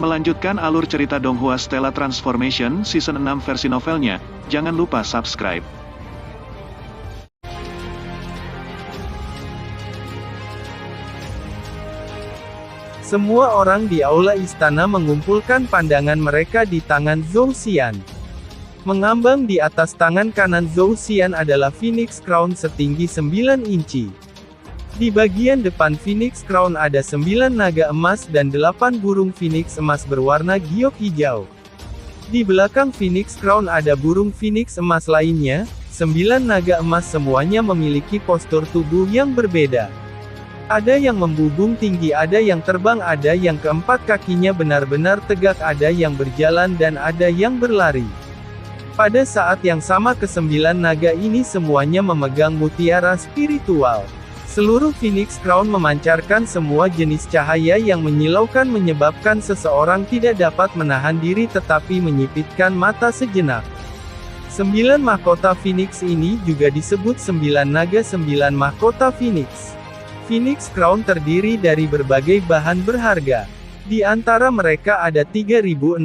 Melanjutkan alur cerita Donghua Stella Transformation Season 6 versi novelnya, jangan lupa subscribe. Semua orang di aula istana mengumpulkan pandangan mereka di tangan Zhou Xian. Mengambang di atas tangan kanan Zhou Xian adalah Phoenix Crown setinggi 9 inci. Di bagian depan Phoenix Crown ada 9 naga emas dan 8 burung Phoenix emas berwarna giok hijau. Di belakang Phoenix Crown ada burung Phoenix emas lainnya, 9 naga emas semuanya memiliki postur tubuh yang berbeda. Ada yang membubung tinggi, ada yang terbang, ada yang keempat kakinya benar-benar tegak, ada yang berjalan dan ada yang berlari. Pada saat yang sama ke-9 naga ini semuanya memegang mutiara spiritual. Seluruh Phoenix Crown memancarkan semua jenis cahaya yang menyilaukan menyebabkan seseorang tidak dapat menahan diri tetapi menyipitkan mata sejenak. 9 mahkota Phoenix ini juga disebut 9 naga 9 mahkota Phoenix. Phoenix Crown terdiri dari berbagai bahan berharga. Di antara mereka ada 3.600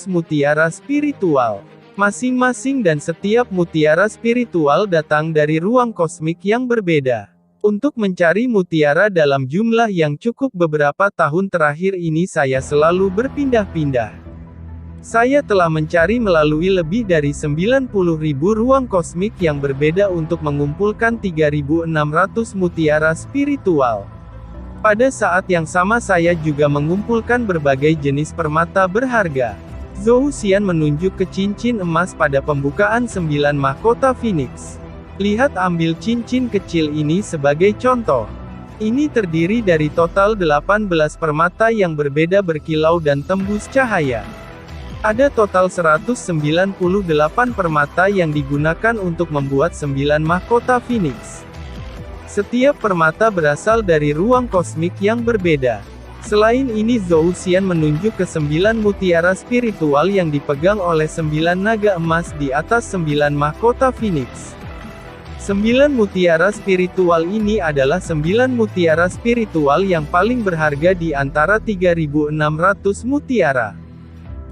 mutiara spiritual. Masing-masing dan setiap mutiara spiritual datang dari ruang kosmik yang berbeda. Untuk mencari mutiara dalam jumlah yang cukup beberapa tahun terakhir ini saya selalu berpindah-pindah. Saya telah mencari melalui lebih dari 90.000 ruang kosmik yang berbeda untuk mengumpulkan 3.600 mutiara spiritual. Pada saat yang sama saya juga mengumpulkan berbagai jenis permata berharga. Zhou Xian menunjuk ke cincin emas pada pembukaan 9 mahkota Phoenix. Lihat, ambil cincin kecil ini sebagai contoh. Ini terdiri dari total 18 permata yang berbeda berkilau dan tembus cahaya. Ada total 198 permata yang digunakan untuk membuat 9 mahkota Phoenix. Setiap permata berasal dari ruang kosmik yang berbeda. Selain ini Zhou Xian menunjuk ke 9 mutiara spiritual yang dipegang oleh 9 naga emas di atas 9 mahkota Phoenix. 9 mutiara spiritual ini adalah 9 mutiara spiritual yang paling berharga di antara 3.600 mutiara.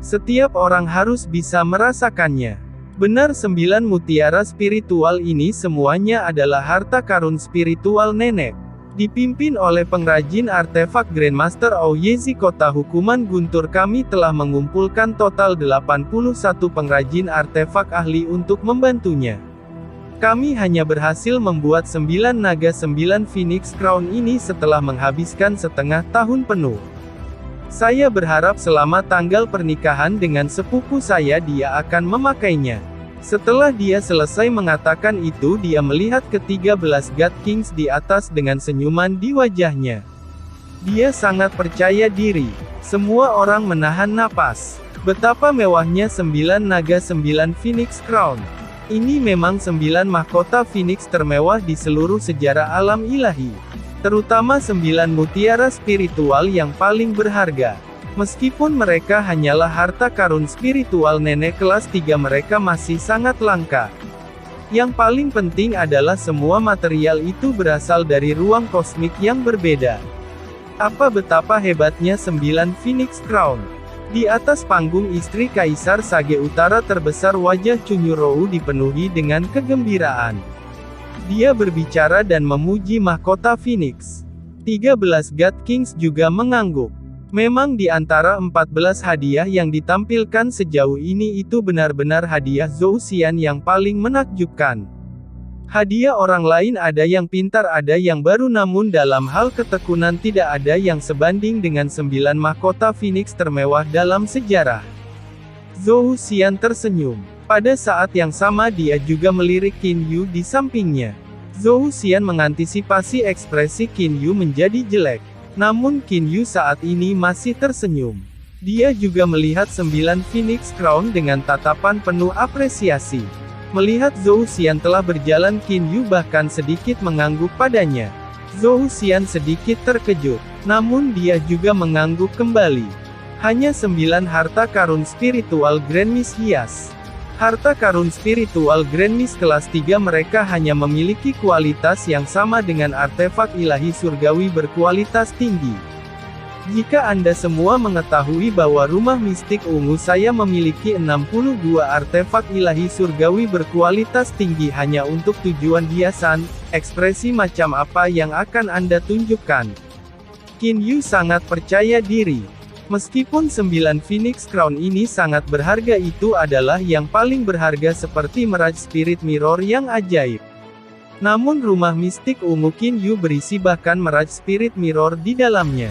Setiap orang harus bisa merasakannya. Benar, 9 mutiara spiritual ini semuanya adalah harta karun spiritual nenek. Dipimpin oleh pengrajin artefak Grandmaster Aoyezi Kota Hukuman Guntur, kami telah mengumpulkan total 81 pengrajin artefak ahli untuk membantunya. Kami hanya berhasil membuat 9 naga 9 Phoenix Crown ini setelah menghabiskan setengah tahun penuh. Saya berharap selama tanggal pernikahan dengan sepupu saya dia akan memakainya. Setelah dia selesai mengatakan itu, dia melihat ke-13 God Kings di atas dengan senyuman di wajahnya. Dia sangat percaya diri. Semua orang menahan napas. Betapa mewahnya 9 naga 9 Phoenix Crown. Ini memang 9 mahkota Phoenix termewah di seluruh sejarah alam ilahi. Terutama 9 mutiara spiritual yang paling berharga. Meskipun mereka hanyalah harta karun spiritual nenek kelas 3, mereka masih sangat langka. Yang paling penting adalah semua material itu berasal dari ruang kosmik yang berbeda. Apa betapa hebatnya 9 Phoenix Crown. Di atas panggung istri Kaisar Sage Utara terbesar, wajah Chunyurou dipenuhi dengan kegembiraan. Dia berbicara dan memuji mahkota Phoenix. 13 God Kings juga mengangguk. Memang di antara 14 hadiah yang ditampilkan sejauh ini itu benar-benar hadiah Zhou Xian yang paling menakjubkan. Hadiah orang lain ada yang pintar, ada yang baru, namun dalam hal ketekunan tidak ada yang sebanding dengan 9 mahkota Phoenix termewah dalam sejarah. Zhou Xian tersenyum. Pada saat yang sama dia juga melirik Qin Yu di sampingnya. Zhou Xian mengantisipasi ekspresi Qin Yu menjadi jelek. Namun Qin Yu saat ini masih tersenyum. Dia juga melihat 9 Phoenix Crown dengan tatapan penuh apresiasi. Melihat Zhou Xian telah berjalan, Qin Yu bahkan sedikit mengangguk padanya. Zhou Xian sedikit terkejut. Namun dia juga mengangguk kembali. Hanya 9 harta karun spiritual Grand Miss hias. Harta karun spiritual Grand Miss kelas 3 mereka hanya memiliki kualitas yang sama dengan artefak ilahi surgawi berkualitas tinggi. Jika Anda semua mengetahui bahwa rumah mistik ungu saya memiliki 62 artefak ilahi surgawi berkualitas tinggi hanya untuk tujuan hiasan, ekspresi macam apa yang akan Anda tunjukkan? Qin Yu sangat percaya diri. Meskipun 9 Phoenix Crown ini sangat berharga, itu adalah yang paling berharga seperti Mirage Spirit Mirror yang ajaib. Namun rumah mistik ungu Qin Yu berisi bahkan Mirage Spirit Mirror di dalamnya.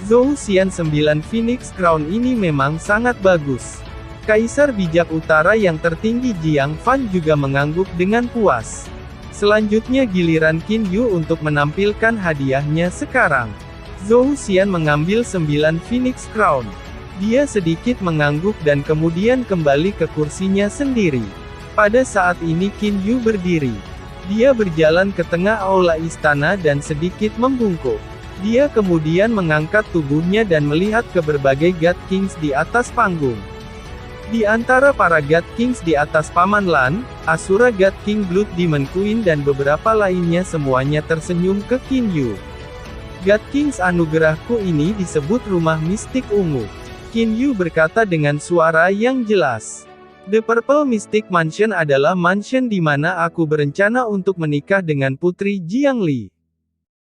Zhou Xian 9 Phoenix Crown ini memang sangat bagus. Kaisar bijak utara yang tertinggi Jiang Fan juga mengangguk dengan puas. Selanjutnya giliran Qin Yu untuk menampilkan hadiahnya sekarang. Zhou Xian mengambil 9 Phoenix Crown. Dia sedikit mengangguk dan kemudian kembali ke kursinya sendiri. Pada saat ini Qin Yu berdiri. Dia berjalan ke tengah aula istana dan sedikit membungkuk. Dia kemudian mengangkat tubuhnya dan melihat ke berbagai God Kings di atas panggung. Di antara para God Kings di atas Paman Lan, Asura God King Blood Demon Queen dan beberapa lainnya semuanya tersenyum ke Qin Yu. God Kings anugerahku ini disebut rumah mistik ungu. Qin Yu berkata dengan suara yang jelas. The Purple Mystic Mansion adalah mansion di mana aku berencana untuk menikah dengan Putri Jiangli.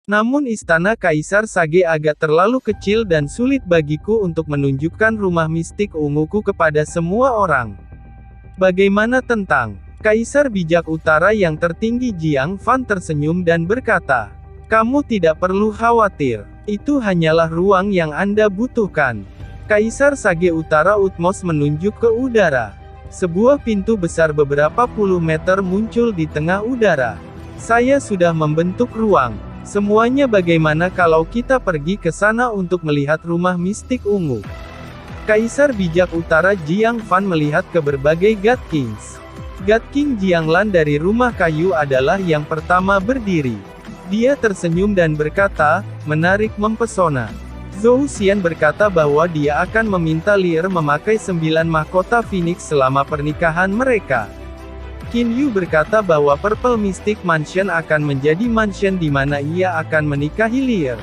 Namun istana Kaisar Sage agak terlalu kecil dan sulit bagiku untuk menunjukkan rumah mistik unguku kepada semua orang. Bagaimana tentang Kaisar bijak utara yang tertinggi Jiang Fan tersenyum dan berkata, kamu tidak perlu khawatir, itu hanyalah ruang yang Anda butuhkan. Kaisar Sage Utara Utmos menunjuk ke udara. Sebuah pintu besar beberapa puluh meter muncul di tengah udara. Saya sudah membentuk ruang. Semuanya bagaimana kalau kita pergi ke sana untuk melihat rumah mistik ungu? Kaisar bijak utara Jiang Fan melihat ke berbagai God Kings. God King Jianglan dari rumah kayu adalah yang pertama berdiri. Dia tersenyum dan berkata, menarik mempesona. Zhou Xian berkata bahwa dia akan meminta Lier memakai 9 mahkota Phoenix selama pernikahan mereka. Qin Yu berkata bahwa Purple Mystic Mansion akan menjadi mansion di mana ia akan menikahi Lier.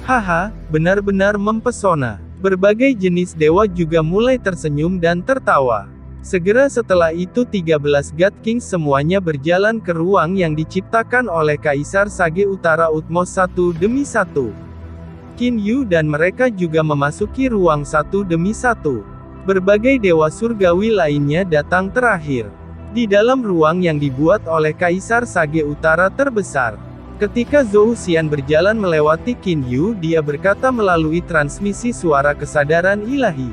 Haha, benar-benar mempesona. Berbagai jenis dewa juga mulai tersenyum dan tertawa. Segera setelah itu 13 God Kings semuanya berjalan ke ruang yang diciptakan oleh Kaisar Sage Utara Utmos satu demi satu. Qin Yu dan mereka juga memasuki ruang satu demi satu. Berbagai dewa surgawi lainnya datang terakhir. Di dalam ruang yang dibuat oleh Kaisar Sage Utara terbesar. Ketika Zhou Xian berjalan melewati Qin Yu, dia berkata melalui transmisi suara kesadaran ilahi.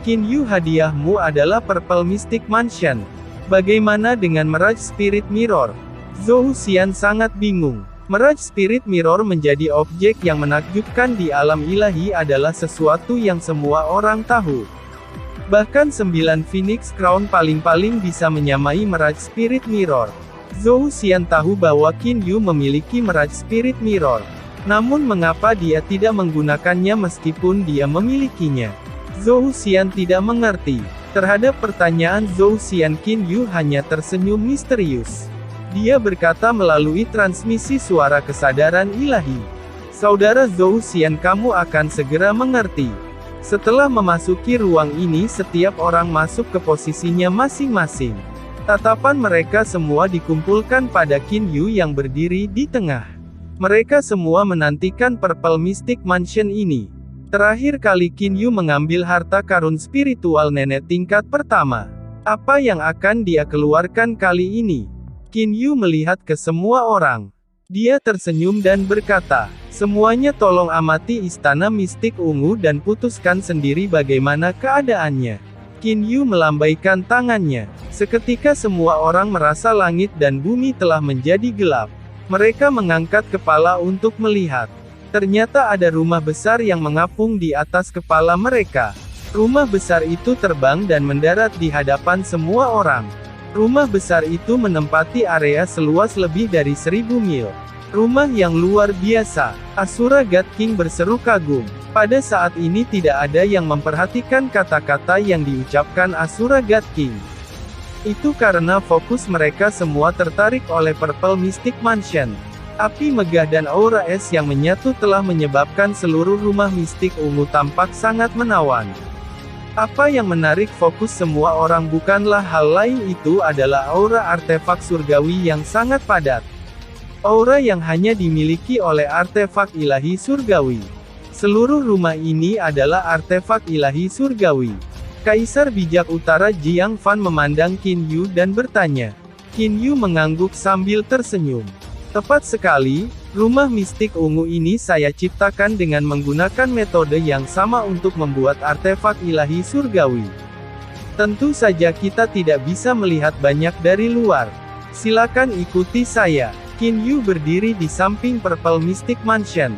Qin Yu, hadiahmu adalah Purple Mystic Mansion. Bagaimana dengan Mirage Spirit Mirror? Zhou Xian sangat bingung. Mirage Spirit Mirror menjadi objek yang menakjubkan di alam ilahi adalah sesuatu yang semua orang tahu. Bahkan 9 Phoenix Crown paling-paling bisa menyamai Mirage Spirit Mirror. Zhou Xian tahu bahwa Qin Yu memiliki Mirage Spirit Mirror. Namun mengapa dia tidak menggunakannya meskipun dia memilikinya? Zhou Xian tidak mengerti. Terhadap pertanyaan Zhou Xian, Qin Yu hanya tersenyum misterius. Dia berkata melalui transmisi suara kesadaran ilahi. Saudara Zhou Xian, kamu akan segera mengerti. Setelah memasuki ruang ini, setiap orang masuk ke posisinya masing-masing. Tatapan mereka semua dikumpulkan pada Qin Yu yang berdiri di tengah. Mereka semua menantikan Purple Mystic Mansion ini. Terakhir kali Qin Yu mengambil harta karun spiritual nenek tingkat pertama. Apa yang akan dia keluarkan kali ini? Qin Yu melihat ke semua orang. Dia tersenyum dan berkata, semuanya tolong amati istana mistik ungu dan putuskan sendiri bagaimana keadaannya. Qin Yu melambaikan tangannya. Seketika semua orang merasa langit dan bumi telah menjadi gelap. Mereka mengangkat kepala untuk melihat. Ternyata ada rumah besar yang mengapung di atas kepala mereka. Rumah besar itu terbang dan mendarat di hadapan semua orang. Rumah besar itu menempati area seluas lebih dari 1000 mil. Rumah yang luar biasa. Asura God King berseru kagum. Pada saat ini tidak ada yang memperhatikan kata-kata yang diucapkan Asura God King. Itu karena fokus mereka semua tertarik oleh Purple Mystic Mansion. Api megah dan aura es yang menyatu telah menyebabkan seluruh rumah mistik ungu tampak sangat menawan. Apa yang menarik fokus semua orang bukanlah hal lain, itu adalah aura artefak surgawi yang sangat padat. Aura yang hanya dimiliki oleh artefak ilahi surgawi. Seluruh rumah ini adalah artefak ilahi surgawi. Kaisar bijak utara Jiang Fan memandang Qin Yu dan bertanya. Qin Yu mengangguk sambil tersenyum. Tepat sekali, rumah mistik ungu ini saya ciptakan dengan menggunakan metode yang sama untuk membuat artefak ilahi surgawi. Tentu saja kita tidak bisa melihat banyak dari luar. Silakan ikuti saya. Qin Yu berdiri di samping Purple Mystic Mansion.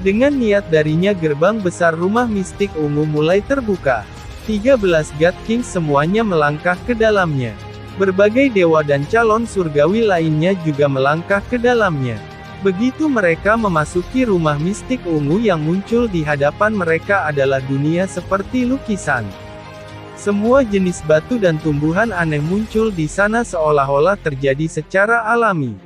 Dengan niat darinya gerbang besar rumah mistik ungu mulai terbuka. 13 God Kings semuanya melangkah ke dalamnya. Berbagai dewa dan calon surgawi lainnya juga melangkah ke dalamnya. Begitu mereka memasuki rumah mistik ungu, yang muncul di hadapan mereka adalah dunia seperti lukisan. Semua jenis batu dan tumbuhan aneh muncul di sana seolah-olah terjadi secara alami.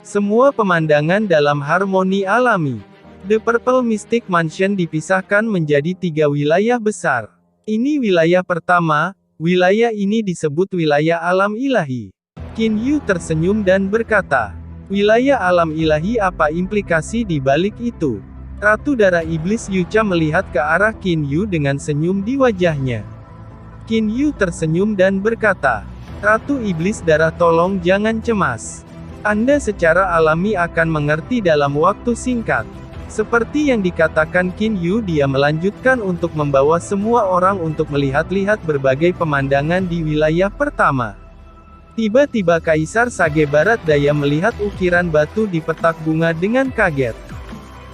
Semua pemandangan dalam harmoni alami. The Purple Mystic Mansion dipisahkan menjadi 3 wilayah besar. Ini wilayah pertama, wilayah ini disebut wilayah alam ilahi. Qin Yu tersenyum dan berkata, wilayah alam ilahi, apa implikasi di balik itu? Ratu Darah Iblis Yucha melihat ke arah Qin Yu dengan senyum di wajahnya. Qin Yu tersenyum dan berkata, Ratu Iblis Darah, tolong jangan cemas. Anda secara alami akan mengerti dalam waktu singkat. Seperti yang dikatakan Qin Yu, dia melanjutkan untuk membawa semua orang untuk melihat-lihat berbagai pemandangan di wilayah pertama. Tiba-tiba Kaisar Sage Barat Daya melihat ukiran batu di petak bunga dengan kaget.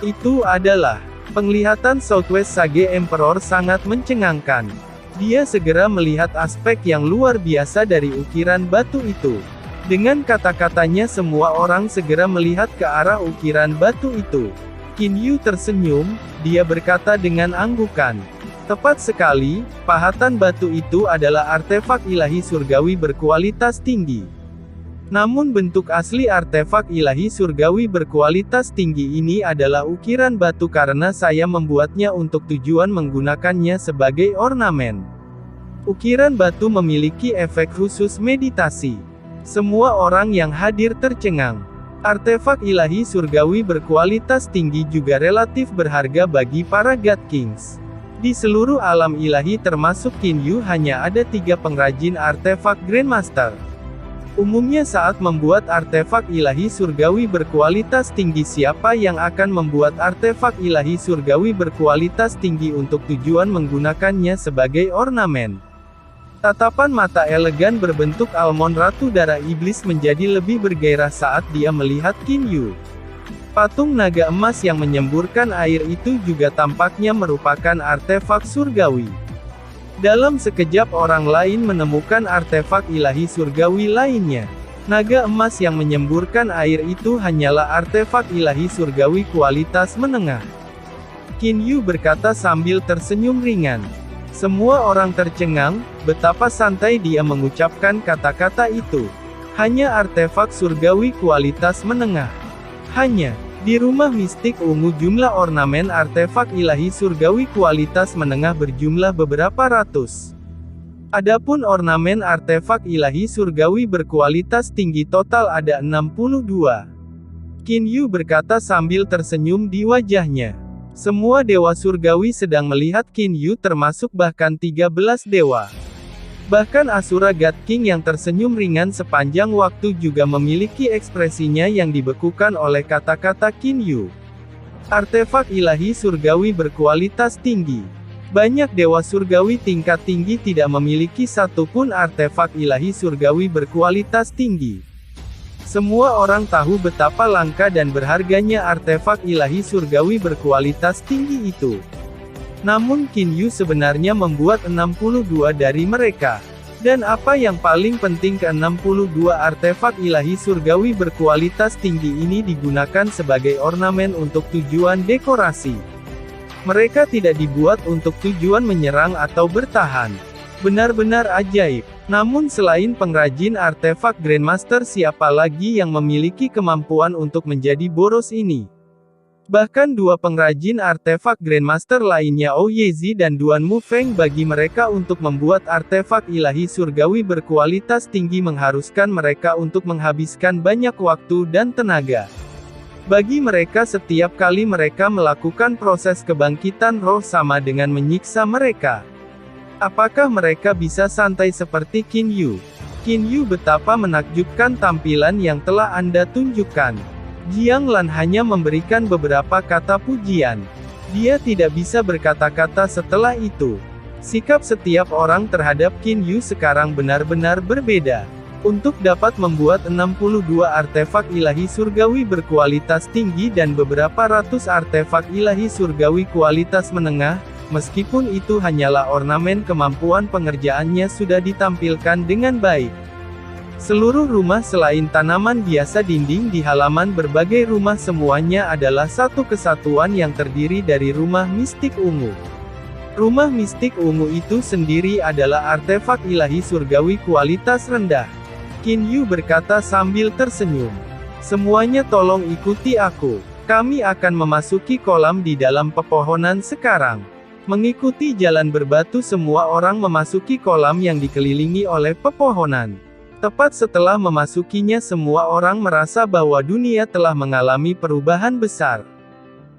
Itu adalah penglihatan Southwest Sage Emperor sangat mencengangkan. Dia segera melihat aspek yang luar biasa dari ukiran batu itu. Dengan kata-katanya semua orang segera melihat ke arah ukiran batu itu. Qin Yu tersenyum, dia berkata dengan anggukan. Tepat sekali, pahatan batu itu adalah artefak ilahi surgawi berkualitas tinggi. Namun bentuk asli artefak ilahi surgawi berkualitas tinggi ini adalah ukiran batu karena saya membuatnya untuk tujuan menggunakannya sebagai ornamen. Ukiran batu memiliki efek khusus meditasi. Semua orang yang hadir tercengang. Artefak ilahi surgawi berkualitas tinggi juga relatif berharga bagi para God Kings. Di seluruh alam ilahi termasuk Qin Yu hanya ada 3 pengrajin artefak Grandmaster. Umumnya saat membuat artefak ilahi surgawi berkualitas tinggi, siapa yang akan membuat artefak ilahi surgawi berkualitas tinggi untuk tujuan menggunakannya sebagai ornamen? Tatapan mata elegan berbentuk almond Ratu Darah Iblis menjadi lebih bergairah saat dia melihat Qin Yu. Patung naga emas yang menyemburkan air itu juga tampaknya merupakan artefak surgawi. Dalam sekejap orang lain menemukan artefak ilahi surgawi lainnya. Naga emas yang menyemburkan air itu hanyalah artefak ilahi surgawi kualitas menengah. Qin Yu berkata sambil tersenyum ringan. Semua orang tercengang, betapa santai dia mengucapkan kata-kata itu. Hanya artefak surgawi kualitas menengah. Hanya, di rumah mistik ungu jumlah ornamen artefak ilahi surgawi kualitas menengah berjumlah beberapa ratus. Adapun ornamen artefak ilahi surgawi berkualitas tinggi total ada 62. Qin Yu berkata sambil tersenyum di wajahnya. Semua dewa surgawi sedang melihat Qin Yu termasuk bahkan 13 dewa. Bahkan Asura God King yang tersenyum ringan sepanjang waktu juga memiliki ekspresinya yang dibekukan oleh kata-kata Qin Yu. Artefak ilahi surgawi berkualitas tinggi. Banyak dewa surgawi tingkat tinggi tidak memiliki satupun artefak ilahi surgawi berkualitas tinggi. Semua orang tahu betapa langka dan berharganya artefak ilahi surgawi berkualitas tinggi itu. Namun Qin Yu sebenarnya membuat 62 dari mereka. Dan apa yang paling penting, ke-62 artefak ilahi surgawi berkualitas tinggi ini digunakan sebagai ornamen untuk tujuan dekorasi. Mereka tidak dibuat untuk tujuan menyerang atau bertahan. Benar-benar ajaib. Namun selain pengrajin artefak Grandmaster, siapa lagi yang memiliki kemampuan untuk menjadi boros ini? Bahkan dua pengrajin artefak Grandmaster lainnya Ouyezi dan Duan Mufeng, bagi mereka untuk membuat artefak ilahi surgawi berkualitas tinggi mengharuskan mereka untuk menghabiskan banyak waktu dan tenaga. Bagi mereka setiap kali mereka melakukan proses kebangkitan roh sama dengan menyiksa mereka. Apakah mereka bisa santai seperti Qin Yu? Qin Yu, betapa menakjubkan tampilan yang telah Anda tunjukkan. Jiang Lan hanya memberikan beberapa kata pujian. Dia tidak bisa berkata-kata setelah itu. Sikap setiap orang terhadap Qin Yu sekarang benar-benar berbeda. Untuk dapat membuat 62 artefak ilahi surgawi berkualitas tinggi dan beberapa ratus artefak ilahi surgawi kualitas menengah, meskipun itu hanyalah ornamen, kemampuan pengerjaannya sudah ditampilkan dengan baik. Seluruh rumah selain tanaman biasa, dinding di halaman berbagai rumah, semuanya adalah satu kesatuan yang terdiri dari rumah mistik ungu. Rumah mistik ungu itu sendiri adalah artefak ilahi surgawi kualitas rendah. Qin Yu berkata sambil tersenyum. Semuanya tolong ikuti aku. Kami akan memasuki kolam di dalam pepohonan sekarang. Mengikuti jalan berbatu, semua orang memasuki kolam yang dikelilingi oleh pepohonan. Tepat setelah memasukinya, semua orang merasa bahwa dunia telah mengalami perubahan besar.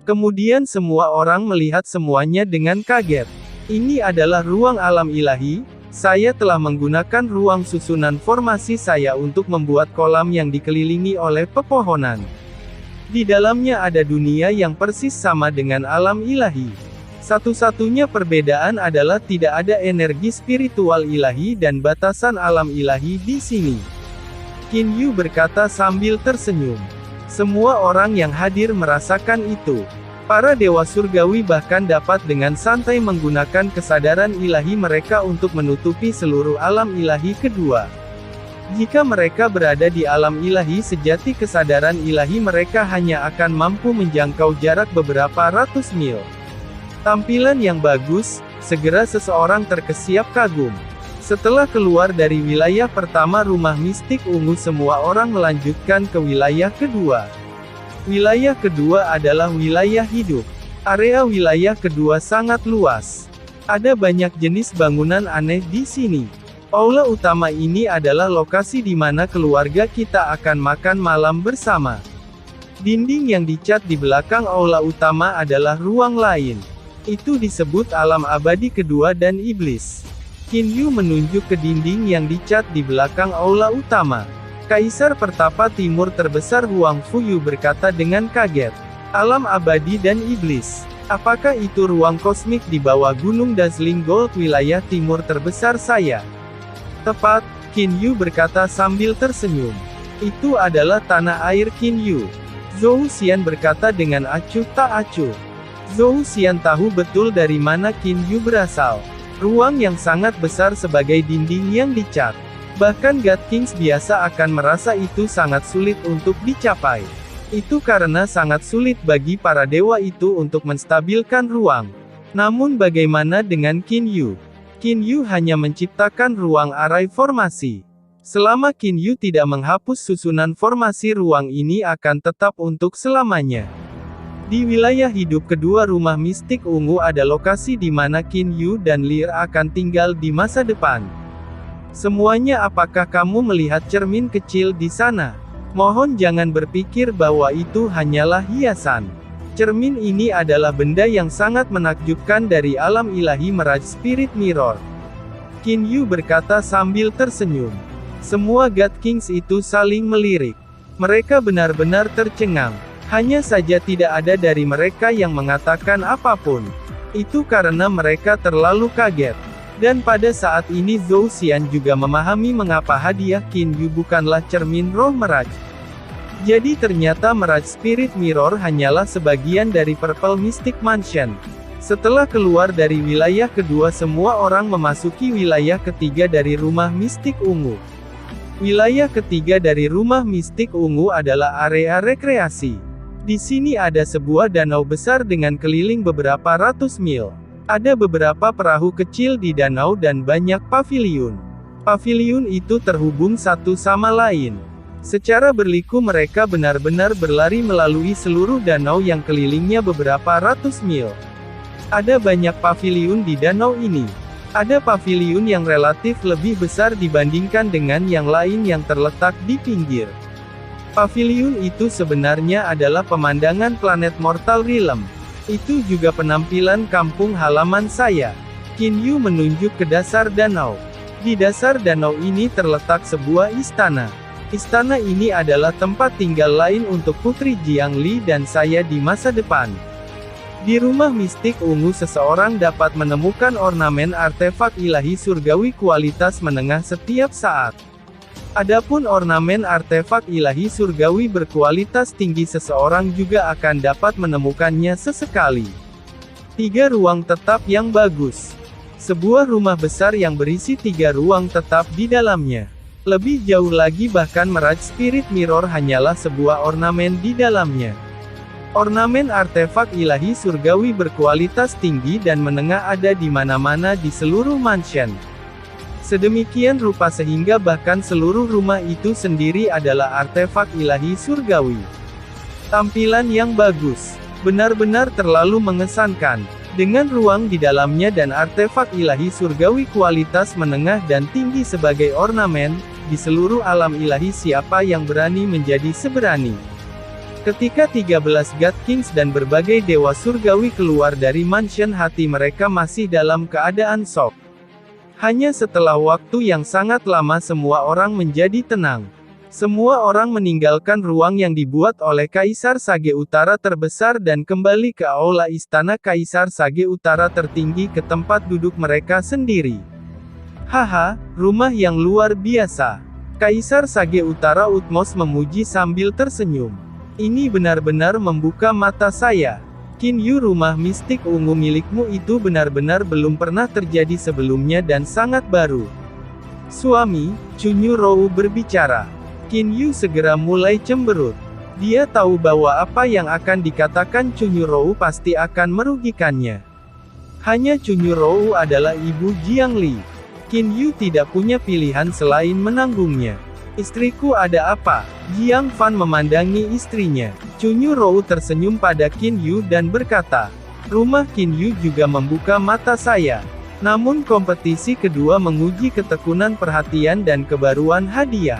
Kemudian semua orang melihat semuanya dengan kaget. Ini adalah ruang alam ilahi. Saya telah menggunakan ruang susunan formasi saya untuk membuat kolam yang dikelilingi oleh pepohonan. Di dalamnya ada dunia yang persis sama dengan alam ilahi. Satu-satunya perbedaan adalah tidak ada energi spiritual ilahi dan batasan alam ilahi di sini. Qin Yu berkata sambil tersenyum. Semua orang yang hadir merasakan itu. Para dewa surgawi bahkan dapat dengan santai menggunakan kesadaran ilahi mereka untuk menutupi seluruh alam ilahi kedua. Jika mereka berada di alam ilahi sejati, kesadaran ilahi mereka hanya akan mampu menjangkau jarak beberapa ratus mil. Tampilan yang bagus, segera seseorang terkesiap kagum. Setelah keluar dari wilayah pertama rumah mistik ungu, semua orang melanjutkan ke wilayah kedua. Wilayah kedua adalah wilayah hidup. Area wilayah kedua sangat luas. Ada banyak jenis bangunan aneh di sini. Aula utama ini adalah lokasi di mana keluarga kita akan makan malam bersama. Dinding yang dicat di belakang aula utama adalah ruang lain. Itu disebut alam abadi kedua dan iblis. Qin Yu menunjuk ke dinding yang dicat di belakang aula utama. Kaisar Pertapa Timur terbesar Huang Fuyu berkata dengan kaget. Alam abadi dan iblis. Apakah itu ruang kosmik di bawah Gunung Dazzling Gold, wilayah timur terbesar saya? Tepat, Qin Yu berkata sambil tersenyum. Itu adalah tanah air Qin Yu. Zhou Xian berkata dengan acuh tak acuh. Zhou Xian tahu betul dari mana Qin Yu berasal. Ruang yang sangat besar sebagai dinding yang dicat. Bahkan God Kings biasa akan merasa itu sangat sulit untuk dicapai. Itu karena sangat sulit bagi para dewa itu untuk menstabilkan ruang. Namun bagaimana dengan Qin Yu? Qin Yu hanya menciptakan ruang arai formasi. Selama Qin Yu tidak menghapus susunan formasi, ruang ini akan tetap untuk selamanya. Di wilayah hidup kedua rumah mistik ungu ada lokasi di mana Qin Yu dan Lear akan tinggal di masa depan. Semuanya, apakah kamu melihat cermin kecil di sana? Mohon jangan berpikir bahwa itu hanyalah hiasan. Cermin ini adalah benda yang sangat menakjubkan dari alam ilahi Mirage Spirit Mirror. Qin Yu berkata sambil tersenyum. Semua God Kings itu saling melirik. Mereka benar-benar tercengang. Hanya saja tidak ada dari mereka yang mengatakan apapun. Itu karena mereka terlalu kaget. Dan pada saat ini Zhou Xian juga memahami mengapa hadiah Qin Yu bukanlah cermin roh Mirage. Jadi ternyata Mirage Spirit Mirror hanyalah sebagian dari Purple Mystic Mansion. Setelah keluar dari wilayah kedua, semua orang memasuki wilayah ketiga dari rumah mistik ungu. Wilayah ketiga dari rumah mistik ungu adalah area rekreasi. Di sini ada sebuah danau besar dengan keliling beberapa ratus mil. Ada beberapa perahu kecil di danau dan banyak paviliun. Paviliun itu terhubung satu sama lain. Secara berliku mereka benar-benar berlari melalui seluruh danau yang kelilingnya beberapa ratus mil. Ada banyak paviliun di danau ini. Ada paviliun yang relatif lebih besar dibandingkan dengan yang lain yang terletak di pinggir. Paviliun itu sebenarnya adalah pemandangan planet Mortal Realm. Itu juga penampilan kampung halaman saya. Qin Yu menunjuk ke dasar danau. Di dasar danau ini terletak sebuah istana. Istana ini adalah tempat tinggal lain untuk Putri Jiangli dan saya di masa depan. Di rumah mistik ungu seseorang dapat menemukan ornamen artefak ilahi surgawi kualitas menengah setiap saat. Adapun ornamen artefak ilahi surgawi berkualitas tinggi seseorang juga akan dapat menemukannya sesekali. 3 ruang tetap yang bagus. Sebuah rumah besar yang berisi 3 ruang tetap di dalamnya. Lebih jauh lagi bahkan Mirage Spirit Mirror hanyalah sebuah ornamen di dalamnya. Ornamen artefak ilahi surgawi berkualitas tinggi dan menengah ada di mana-mana di seluruh mansion. Sedemikian rupa sehingga bahkan seluruh rumah itu sendiri adalah artefak ilahi surgawi. Tampilan yang bagus, benar-benar terlalu mengesankan. Dengan ruang di dalamnya dan artefak ilahi surgawi kualitas menengah dan tinggi sebagai ornamen, di seluruh alam ilahi siapa yang berani menjadi seberani. Ketika 13 God Kings dan berbagai dewa surgawi keluar dari mansion hati mereka masih dalam keadaan shock. Hanya setelah waktu yang sangat lama semua orang menjadi tenang. Semua orang meninggalkan ruang yang dibuat oleh Kaisar Sage Utara terbesar dan kembali ke aula istana Kaisar Sage Utara tertinggi ke tempat duduk mereka sendiri. Haha, rumah yang luar biasa. Kaisar Sage Utara Utmos memuji sambil tersenyum. Ini benar-benar membuka mata saya. Qin Yu, rumah mistik ungu milikmu itu benar-benar belum pernah terjadi sebelumnya dan sangat baru. Suami, Chunyu Rou berbicara. Qin Yu segera mulai cemberut. Dia tahu bahwa apa yang akan dikatakan Chunyu Rou pasti akan merugikannya. Hanya Chunyu Rou adalah ibu Jiangli. Qin Yu tidak punya pilihan selain menanggungnya. Istriku ada apa? Jiang Fan memandangi istrinya. Chunyu Rou tersenyum pada Qin Yu dan berkata, rumah Qin Yu juga membuka mata saya. Namun kompetisi kedua menguji ketekunan perhatian dan kebaruan hadiah.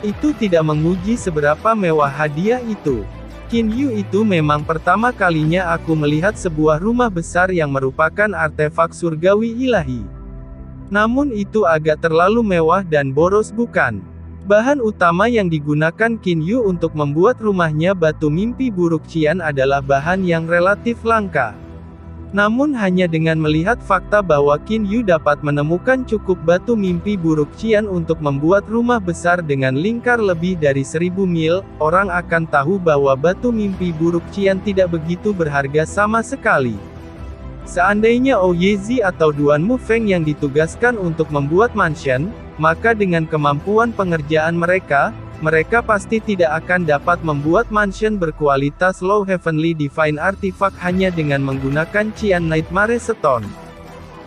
Itu tidak menguji seberapa mewah hadiah itu. Qin Yu, itu memang pertama kalinya aku melihat sebuah rumah besar yang merupakan artefak surgawi ilahi. Namun itu agak terlalu mewah dan boros bukan? Bahan utama yang digunakan Qin Yu untuk membuat rumahnya batu mimpi buruk Qian adalah bahan yang relatif langka. Namun hanya dengan melihat fakta bahwa Qin Yu dapat menemukan cukup batu mimpi buruk Qian untuk membuat rumah besar dengan lingkar lebih dari 1000 mil, orang akan tahu bahwa batu mimpi buruk Qian tidak begitu berharga sama sekali. Seandainya Ouyezi atau Duan Mufeng yang ditugaskan untuk membuat mansion, maka dengan kemampuan pengerjaan mereka, mereka pasti tidak akan dapat membuat mansion berkualitas Low Heavenly Divine Artifact hanya dengan menggunakan Qian Nightmare Stone.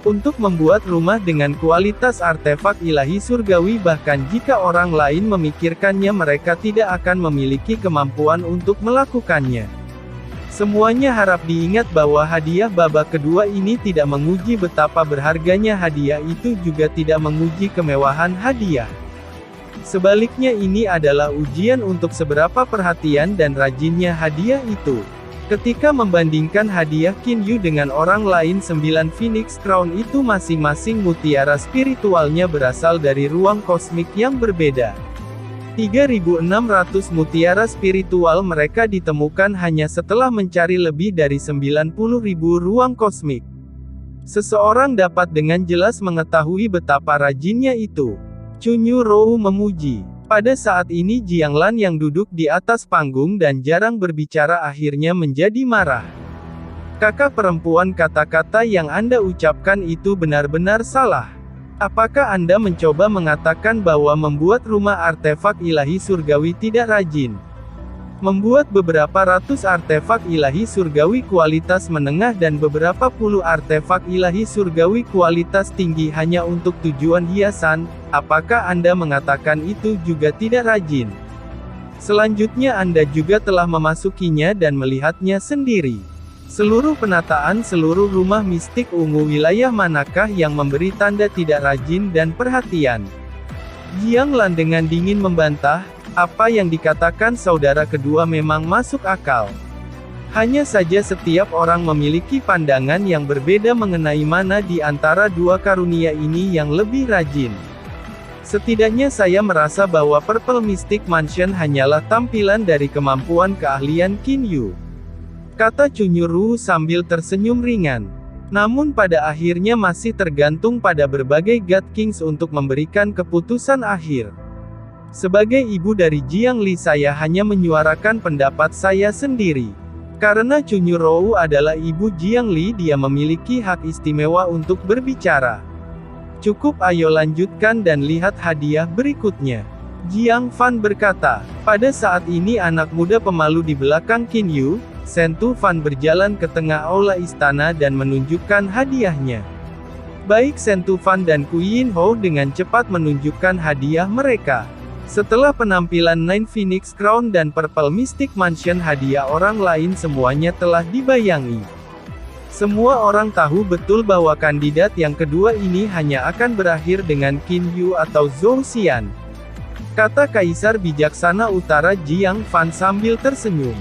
Untuk membuat rumah dengan kualitas artefak ilahi surgawi bahkan jika orang lain memikirkannya mereka tidak akan memiliki kemampuan untuk melakukannya. Semuanya harap diingat bahwa hadiah babak kedua ini tidak menguji betapa berharganya hadiah itu juga tidak menguji kemewahan hadiah. Sebaliknya ini adalah ujian untuk seberapa perhatian dan rajinnya hadiah itu. Ketika membandingkan hadiah Qin Yu dengan orang lain 9 Phoenix Crown itu masing-masing mutiara spiritualnya berasal dari ruang kosmik yang berbeda. 3.600 mutiara spiritual mereka ditemukan hanya setelah mencari lebih dari 90.000 ruang kosmik. Seseorang dapat dengan jelas mengetahui betapa rajinnya itu. Chunyu Rou memuji. Pada saat ini Jiang Lan yang duduk di atas panggung dan jarang berbicara akhirnya menjadi marah. Kakak perempuan, kata-kata yang Anda ucapkan itu benar-benar salah. Apakah Anda mencoba mengatakan bahwa membuat rumah artefak ilahi surgawi tidak rajin? membuat beberapa ratus artefak ilahi surgawi kualitas menengah dan beberapa puluh artefak ilahi surgawi kualitas tinggi hanya untuk tujuan hiasan. Apakah Anda mengatakan itu juga tidak rajin? Selanjutnya Anda juga telah memasukinya dan melihatnya sendiri. Seluruh penataan seluruh rumah mistik ungu wilayah manakah yang memberi tanda tidak rajin dan perhatian? Jiang Lan dengan dingin membantah, apa yang dikatakan saudara kedua memang masuk akal. Hanya saja setiap orang memiliki pandangan yang berbeda mengenai mana di antara dua karunia ini yang lebih rajin. Setidaknya saya merasa bahwa Purple Mystic Mansion hanyalah tampilan dari kemampuan keahlian Qin Yu, kata Chunyuru sambil tersenyum ringan. Namun pada akhirnya masih tergantung pada berbagai God Kings untuk memberikan keputusan akhir. Sebagai ibu dari Jiang Li saya hanya menyuarakan pendapat saya sendiri. Karena Chunyuru adalah ibu Jiang Li dia memiliki hak istimewa untuk berbicara. Cukup ayo lanjutkan dan lihat hadiah berikutnya. Jiang Fan berkata, pada saat ini anak muda pemalu di belakang Qin Yu, Shen Tufan berjalan ke tengah aula istana dan menunjukkan hadiahnya. Baik Shen Tufan dan Ku Yin Hou dengan cepat menunjukkan hadiah mereka. Setelah penampilan Nine Phoenix Crown dan Purple Mystic Mansion hadiah orang lain semuanya telah dibayangi. Semua orang tahu betul bahwa kandidat yang kedua ini hanya akan berakhir dengan Qin Yu atau Zhou Xian, kata Kaisar Bijaksana Utara Jiang Fan sambil tersenyum.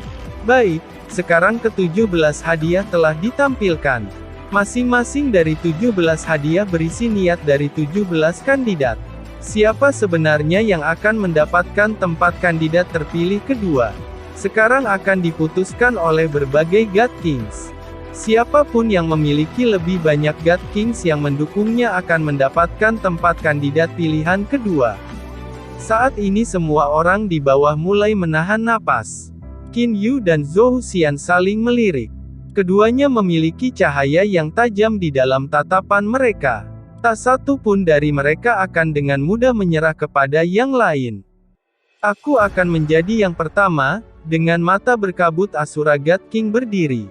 Baik. Sekarang ke-17 hadiah telah ditampilkan. Masing-masing dari 17 hadiah berisi niat dari 17 kandidat. Siapa sebenarnya yang akan mendapatkan tempat kandidat terpilih kedua? Sekarang akan diputuskan oleh berbagai God Kings. Siapapun yang memiliki lebih banyak God Kings yang mendukungnya akan mendapatkan tempat kandidat pilihan kedua. Saat ini semua orang di bawah mulai menahan napas. Qin Yu dan Zhou Xian saling melirik. Keduanya memiliki cahaya yang tajam di dalam tatapan mereka. Tak satu pun dari mereka akan dengan mudah menyerah kepada yang lain. Aku akan menjadi yang pertama, dengan mata berkabut Asura God King berdiri.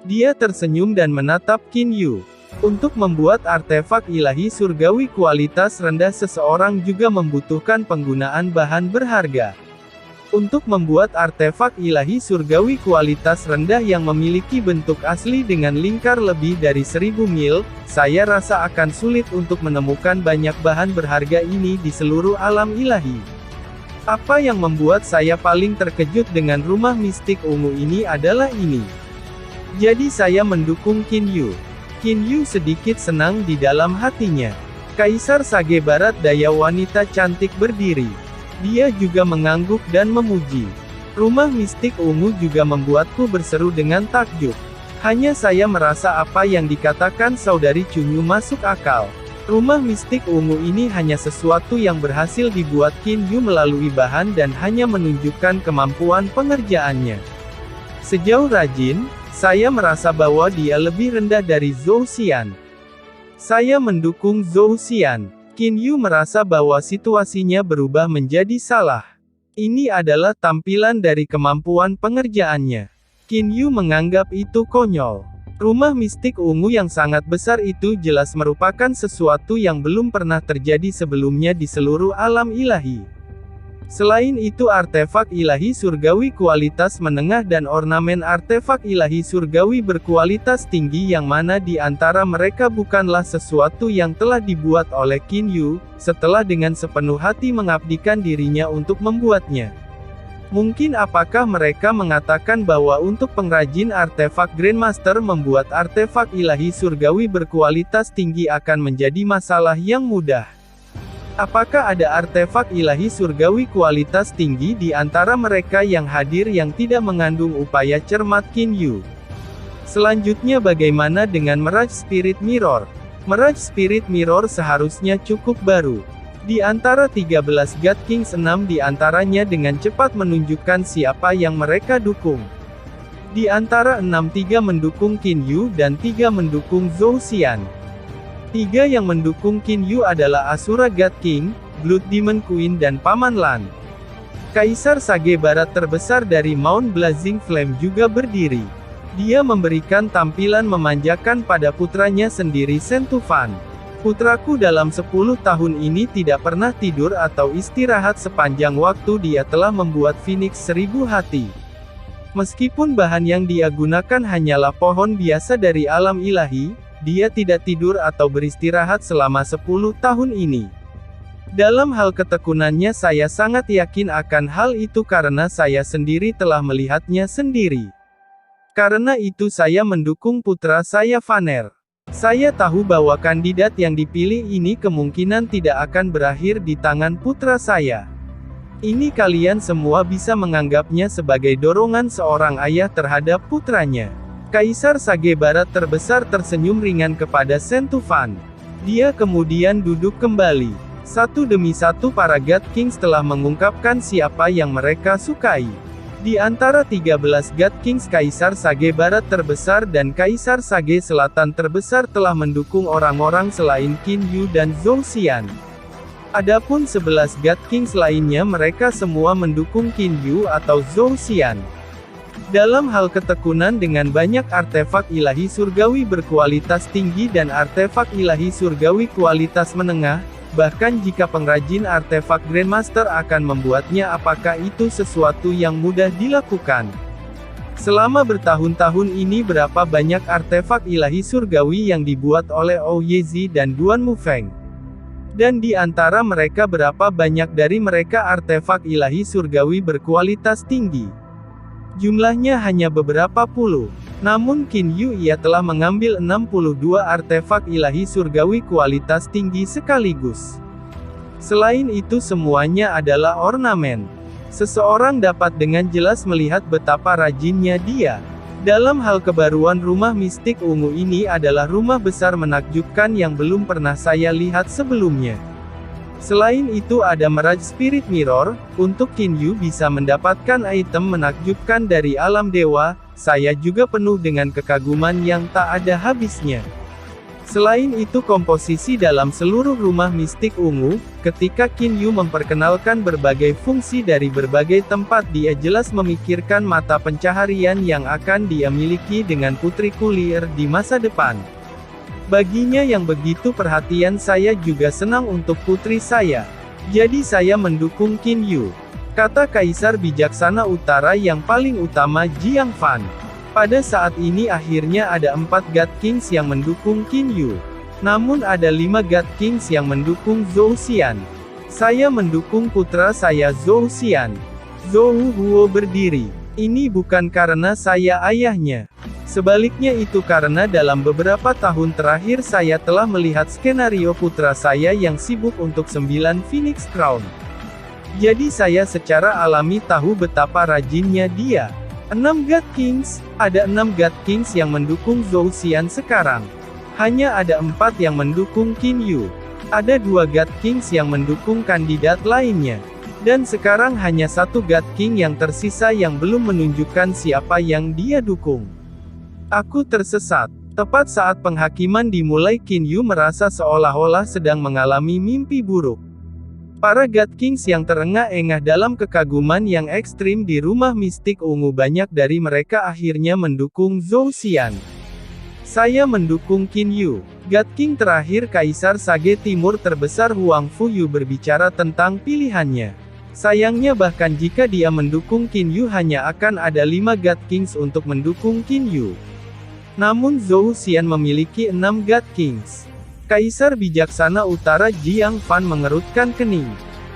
Dia tersenyum dan menatap Qin Yu. Untuk membuat artefak ilahi surgawi kualitas rendah seseorang juga membutuhkan penggunaan bahan berharga. Untuk membuat artefak ilahi surgawi kualitas rendah yang memiliki bentuk asli dengan lingkar lebih dari 1000 mil, saya rasa akan sulit untuk menemukan banyak bahan berharga ini di seluruh alam ilahi. Apa yang membuat saya paling terkejut dengan rumah mistik ungu ini adalah ini. Jadi saya mendukung Qin Yu. Qin Yu sedikit senang di dalam hatinya. Kaisar Sage Barat Daya wanita cantik berdiri. Dia juga mengangguk dan memuji. Rumah mistik ungu juga membuatku berseru dengan takjub. Hanya saya merasa apa yang dikatakan saudari Chunyu masuk akal. Rumah mistik ungu ini hanya sesuatu yang berhasil dibuat Qin Yu melalui bahan dan hanya menunjukkan kemampuan pengerjaannya. Sejauh rajin, saya merasa bahwa dia lebih rendah dari Zhou Xian. Saya mendukung Zhou Xian. Qin Yu merasa bahwa situasinya berubah menjadi salah. Ini adalah tampilan dari kemampuan pengerjaannya. Qin Yu menganggap itu konyol. Rumah mistik ungu yang sangat besar itu jelas merupakan sesuatu yang belum pernah terjadi sebelumnya di seluruh alam ilahi. Selain itu artefak ilahi surgawi kualitas menengah dan ornamen artefak ilahi surgawi berkualitas tinggi yang mana di antara mereka bukanlah sesuatu yang telah dibuat oleh Qin Yu, setelah dengan sepenuh hati mengabdikan dirinya untuk membuatnya. Mungkin apakah mereka mengatakan bahwa untuk pengrajin artefak Grandmaster membuat artefak ilahi surgawi berkualitas tinggi akan menjadi masalah yang mudah? Apakah ada artefak ilahi surgawi kualitas tinggi di antara mereka yang hadir yang tidak mengandung upaya cermat Qin Yu? Selanjutnya bagaimana dengan Mirage Spirit Mirror? Mirage Spirit Mirror seharusnya cukup baru. Di antara 13 God Kings 6 di antaranya dengan cepat menunjukkan siapa yang mereka dukung. Di antara 6 3 mendukung Qin Yu dan 3 mendukung Zhou Xian. 3 yang mendukung Qin Yu adalah Asura God King, Blood Demon Queen dan Paman Lan. Kaisar Sage Barat terbesar dari Mount Blazing Flame juga berdiri. Dia memberikan tampilan memanjakan pada putranya sendiri Sentufan. Putraku dalam 10 tahun ini tidak pernah tidur atau istirahat sepanjang waktu. Dia telah membuat Phoenix 1000 hati. Meskipun bahan yang dia gunakan hanyalah pohon biasa dari alam ilahi, dia tidak tidur atau beristirahat selama 10 tahun ini. Dalam hal ketekunannya saya sangat yakin akan hal itu karena saya sendiri telah melihatnya sendiri. Karena itu saya mendukung putra saya Vanner. Saya tahu bahwa kandidat yang dipilih ini kemungkinan tidak akan berakhir di tangan putra saya. Ini kalian semua bisa menganggapnya sebagai dorongan seorang ayah terhadap putranya. Kaisar Sage Barat terbesar tersenyum ringan kepada Sentufan. Dia kemudian duduk kembali. Satu demi satu para God Kings telah mengungkapkan siapa yang mereka sukai. Di antara 13 God Kings Kaisar Sage Barat terbesar dan Kaisar Sage Selatan terbesar telah mendukung orang-orang selain Qin Yu dan Zhou Xian. Adapun 11 God Kings lainnya mereka semua mendukung Qin Yu atau Zhou Xian. Dalam hal ketekunan dengan banyak artefak ilahi surgawi berkualitas tinggi dan artefak ilahi surgawi kualitas menengah, bahkan jika pengrajin artefak Grandmaster akan membuatnya, apakah itu sesuatu yang mudah dilakukan? Selama bertahun-tahun ini berapa banyak artefak ilahi surgawi yang dibuat oleh Ouyezi dan Duan Mufeng? Dan di antara mereka berapa banyak dari mereka artefak ilahi surgawi berkualitas tinggi? Jumlahnya hanya beberapa puluh. Namun Qin Yu ia telah mengambil 62 artefak ilahi surgawi kualitas tinggi sekaligus. Selain itu semuanya adalah ornamen. Seseorang dapat dengan jelas melihat betapa rajinnya dia. Dalam hal kebaruan rumah mistik ungu ini adalah rumah besar menakjubkan yang belum pernah saya lihat sebelumnya. Selain itu ada Mirage Spirit Mirror, untuk Qin Yu bisa mendapatkan item menakjubkan dari alam dewa, saya juga penuh dengan kekaguman yang tak ada habisnya. Selain itu komposisi dalam seluruh rumah mistik ungu, ketika Qin Yu memperkenalkan berbagai fungsi dari berbagai tempat dia jelas memikirkan mata pencaharian yang akan dia miliki dengan Putri Kulier di masa depan. Baginya yang begitu perhatian saya juga senang untuk putri saya. Jadi saya mendukung Qin Yu. Kata Kaisar Bijaksana Utara yang paling utama Jiang Fan. Pada saat ini akhirnya ada 4 God Kings yang mendukung Qin Yu. Namun ada 5 God Kings yang mendukung Zhou Xian. Saya mendukung putra saya Zhou Xian. Zhou Huo berdiri. Ini bukan karena saya ayahnya. Sebaliknya itu karena dalam beberapa tahun terakhir saya telah melihat skenario putra saya yang sibuk untuk 9 Phoenix Crown. Jadi saya secara alami tahu betapa rajinnya dia. 6 God Kings, ada 6 God Kings yang mendukung Zhou Xian sekarang. Hanya ada 4 yang mendukung Qin Yu. Ada 2 God Kings yang mendukung kandidat lainnya. Dan sekarang hanya 1 God King yang tersisa yang belum menunjukkan siapa yang dia dukung. Aku tersesat. Tepat saat penghakiman dimulai Qin Yu merasa seolah-olah sedang mengalami mimpi buruk. Para God Kings yang terengah-engah dalam kekaguman yang ekstrim di rumah mistik ungu banyak dari mereka akhirnya mendukung Zhou Xian. Saya mendukung Qin Yu. God King terakhir Kaisar Sage Timur terbesar Huang Fuyu berbicara tentang pilihannya. Sayangnya bahkan jika dia mendukung Qin Yu hanya akan ada 5 God Kings untuk mendukung Qin Yu. Namun Zhou Xian memiliki 6 God Kings. Kaisar Bijaksana Utara Jiang Fan mengerutkan kening.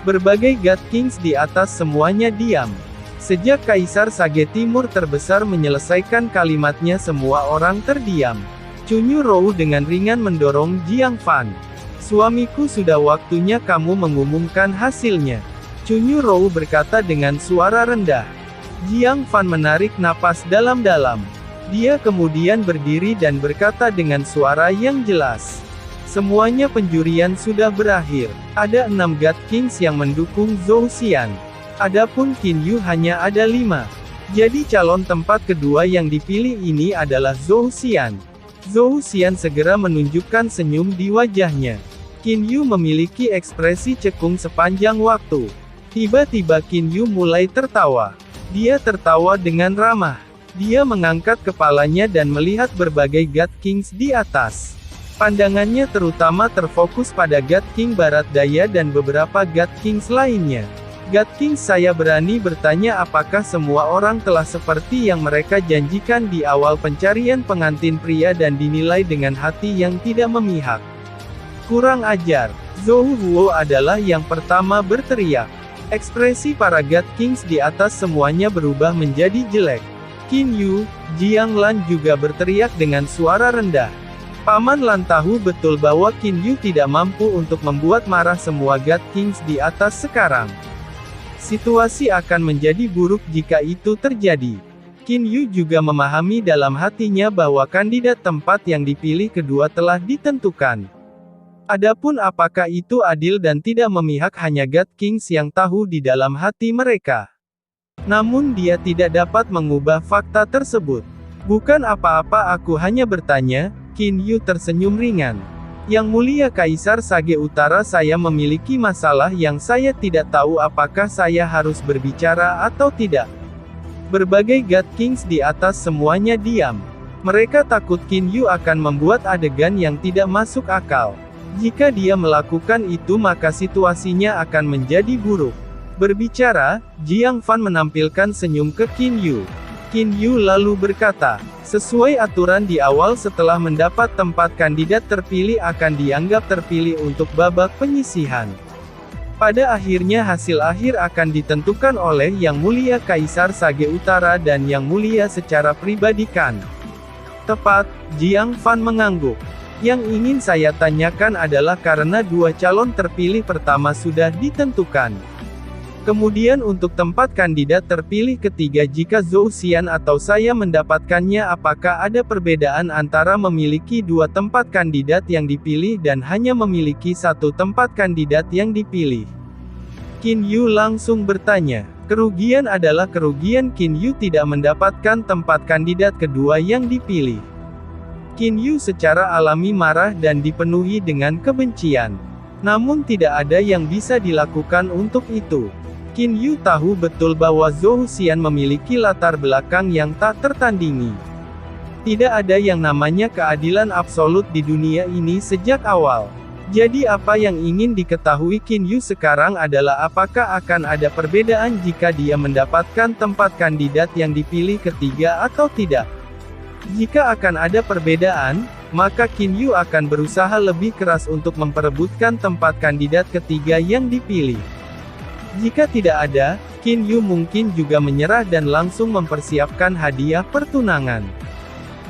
Berbagai God Kings di atas semuanya diam. Sejak Kaisar Sage Timur terbesar menyelesaikan kalimatnya semua orang terdiam. Chunyu Rou dengan ringan mendorong Jiang Fan. Suamiku sudah waktunya kamu mengumumkan hasilnya. Chunyu Rou berkata dengan suara rendah. Jiang Fan menarik napas dalam-dalam. Dia kemudian berdiri dan berkata dengan suara yang jelas. Semuanya penjurian sudah berakhir. Ada 6 God Kings yang mendukung Zhou Xian. Adapun Qin Yu hanya ada 5. Jadi calon tempat kedua yang dipilih ini adalah Zhou Xian. Zhou Xian segera menunjukkan senyum di wajahnya. Qin Yu memiliki ekspresi cekung sepanjang waktu. Tiba-tiba Qin Yu mulai tertawa. Dia tertawa dengan ramah. Dia mengangkat kepalanya dan melihat berbagai God Kings di atas. Pandangannya terutama terfokus pada God King Barat Daya dan beberapa God Kings lainnya. God Kings, saya berani bertanya, apakah semua orang telah seperti yang mereka janjikan di awal pencarian pengantin pria dan dinilai dengan hati yang tidak memihak? Kurang ajar. Zhou Huo adalah yang pertama berteriak. Ekspresi para God Kings di atas semuanya berubah menjadi jelek. Qin Yu, Jiang Lan juga berteriak dengan suara rendah. Paman Lan tahu betul bahwa Qin Yu tidak mampu untuk membuat marah semua God Kings di atas sekarang. Situasi akan menjadi buruk jika itu terjadi. Qin Yu juga memahami dalam hatinya bahwa kandidat tempat yang dipilih kedua telah ditentukan. Adapun apakah itu adil dan tidak memihak hanya God Kings yang tahu di dalam hati mereka. Namun dia tidak dapat mengubah fakta tersebut. Bukan apa-apa, aku hanya bertanya. Qin Yu tersenyum ringan. Yang mulia Kaisar Sage Utara, saya memiliki masalah yang saya tidak tahu apakah saya harus berbicara atau tidak. Berbagai God Kings di atas semuanya diam. Mereka takut Qin Yu akan membuat adegan yang tidak masuk akal. Jika dia melakukan itu maka situasinya akan menjadi buruk. Berbicara, Jiang Fan menampilkan senyum ke Qin Yu. Qin Yu lalu berkata, sesuai aturan di awal, setelah mendapat tempat kandidat terpilih akan dianggap terpilih untuk babak penyisihan. Pada akhirnya hasil akhir akan ditentukan oleh Yang Mulia Kaisar Sage Utara dan Yang Mulia secara pribadi kan? Tepat, Jiang Fan mengangguk. Yang ingin saya tanyakan adalah karena dua calon terpilih pertama sudah ditentukan. Kemudian untuk tempat kandidat terpilih ketiga, jika Zhou Xian atau saya mendapatkannya, apakah ada perbedaan antara memiliki dua tempat kandidat yang dipilih dan hanya memiliki satu tempat kandidat yang dipilih? Qin Yu langsung bertanya. Kerugian adalah kerugian. Qin Yu tidak mendapatkan tempat kandidat kedua yang dipilih. Qin Yu secara alami marah dan dipenuhi dengan kebencian. Namun tidak ada yang bisa dilakukan untuk itu. Qin Yu tahu betul bahwa Zhou Xian memiliki latar belakang yang tak tertandingi. Tidak ada yang namanya keadilan absolut di dunia ini sejak awal. Jadi apa yang ingin diketahui Qin Yu sekarang adalah apakah akan ada perbedaan jika dia mendapatkan tempat kandidat yang dipilih ketiga atau tidak. Jika akan ada perbedaan, maka Qin Yu akan berusaha lebih keras untuk memperebutkan tempat kandidat ketiga yang dipilih. Jika tidak ada, Qin Yu mungkin juga menyerah dan langsung mempersiapkan hadiah pertunangan.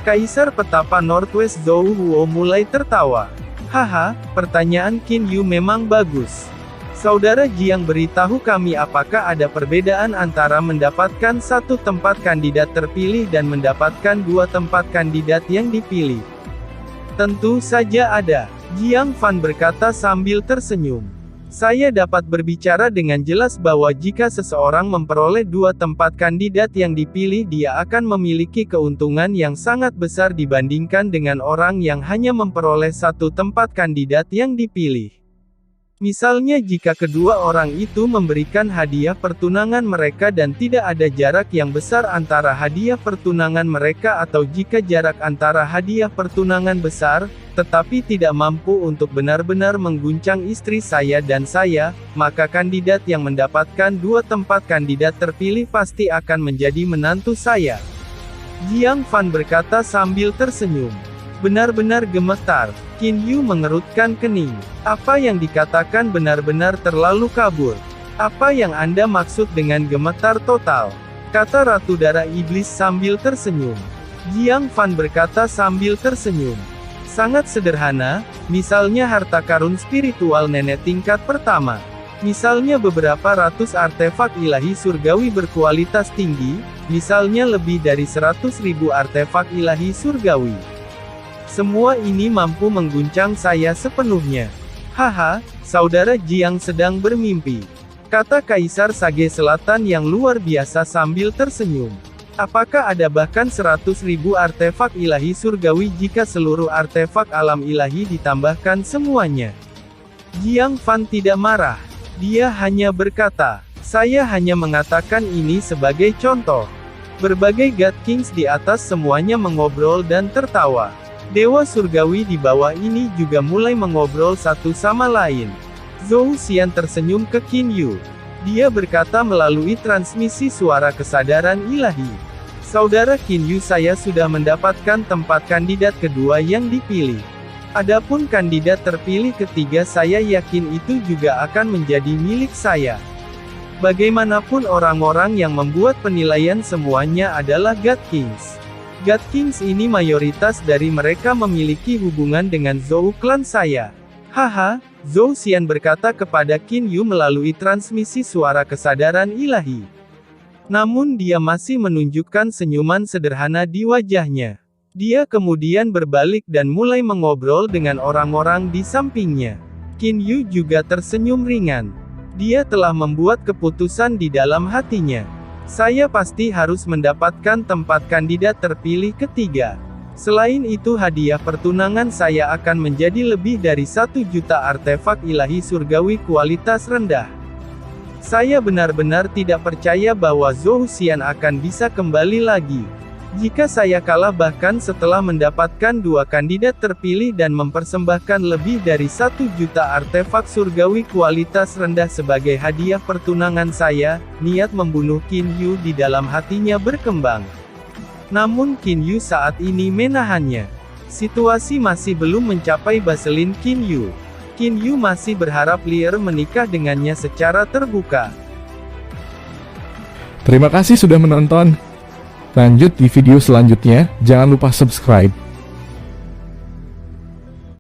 Kaisar Petapa Northwest Zhou Huo mulai tertawa. Haha, pertanyaan Qin Yu memang bagus. Saudara Jiang, beritahu kami apakah ada perbedaan antara mendapatkan satu tempat kandidat terpilih dan mendapatkan dua tempat kandidat yang dipilih. Tentu saja ada, Jiang Fan berkata sambil tersenyum. Saya dapat berbicara dengan jelas bahwa jika seseorang memperoleh dua tempat kandidat yang dipilih, dia akan memiliki keuntungan yang sangat besar dibandingkan dengan orang yang hanya memperoleh satu tempat kandidat yang dipilih. Misalnya jika kedua orang itu memberikan hadiah pertunangan mereka dan tidak ada jarak yang besar antara hadiah pertunangan mereka, atau jika jarak antara hadiah pertunangan besar, tetapi tidak mampu untuk benar-benar mengguncang istri saya dan saya, maka kandidat yang mendapatkan dua tempat kandidat terpilih pasti akan menjadi menantu saya. Jiang Fan berkata sambil tersenyum. Benar-benar gemetar. Qin Yu mengerutkan kening. Apa yang dikatakan benar-benar terlalu kabur. Apa yang Anda maksud dengan gemetar total? Kata Ratu Darah Iblis sambil tersenyum. Jiang Fan berkata sambil tersenyum. Sangat sederhana, misalnya harta karun spiritual nenek tingkat pertama. Misalnya beberapa ratus artefak ilahi surgawi berkualitas tinggi, misalnya lebih dari 100.000 artefak ilahi surgawi. Semua ini mampu mengguncang saya sepenuhnya. Haha, saudara Jiang sedang bermimpi. Kata Kaisar Sage Selatan yang luar biasa sambil tersenyum. Apakah ada bahkan 100.000 artefak ilahi surgawi jika seluruh artefak alam ilahi ditambahkan semuanya? Jiang Fan tidak marah. Dia hanya berkata, "Saya hanya mengatakan ini sebagai contoh." Berbagai God Kings di atas semuanya mengobrol dan tertawa. Dewa surgawi di bawah ini juga mulai mengobrol satu sama lain. Zhou Xian tersenyum ke Qin Yu. Dia berkata melalui transmisi suara kesadaran ilahi. "Saudara Qin Yu, saya sudah mendapatkan tempat kandidat kedua yang dipilih. Adapun kandidat terpilih ketiga, saya yakin itu juga akan menjadi milik saya. Bagaimanapun orang-orang yang membuat penilaian semuanya adalah God Kings. God Kings ini mayoritas dari mereka memiliki hubungan dengan Zhou klan saya." "Haha," Zhou Xian berkata kepada Qin Yu melalui transmisi suara kesadaran ilahi. Namun dia masih menunjukkan senyuman sederhana di wajahnya. Dia kemudian berbalik dan mulai mengobrol dengan orang-orang di sampingnya. Qin Yu juga tersenyum ringan. Dia telah membuat keputusan di dalam hatinya. "Saya pasti harus mendapatkan tempat kandidat terpilih ketiga. Selain itu, hadiah pertunangan saya akan menjadi lebih dari 1 juta artefak ilahi surgawi kualitas rendah." Saya benar-benar tidak percaya bahwa Zhou Xian akan bisa kembali lagi. Jika saya kalah bahkan setelah mendapatkan 2 kandidat terpilih dan mempersembahkan lebih dari 1 juta artefak surgawi kualitas rendah sebagai hadiah pertunangan saya, niat membunuh Qin Yu di dalam hatinya berkembang. Namun Qin Yu saat ini menahannya. Situasi masih belum mencapai baselin Qin Yu. Qin Yu masih berharap Lier menikah dengannya secara terbuka. Terima kasih sudah menonton. Lanjut di video selanjutnya, jangan lupa subscribe.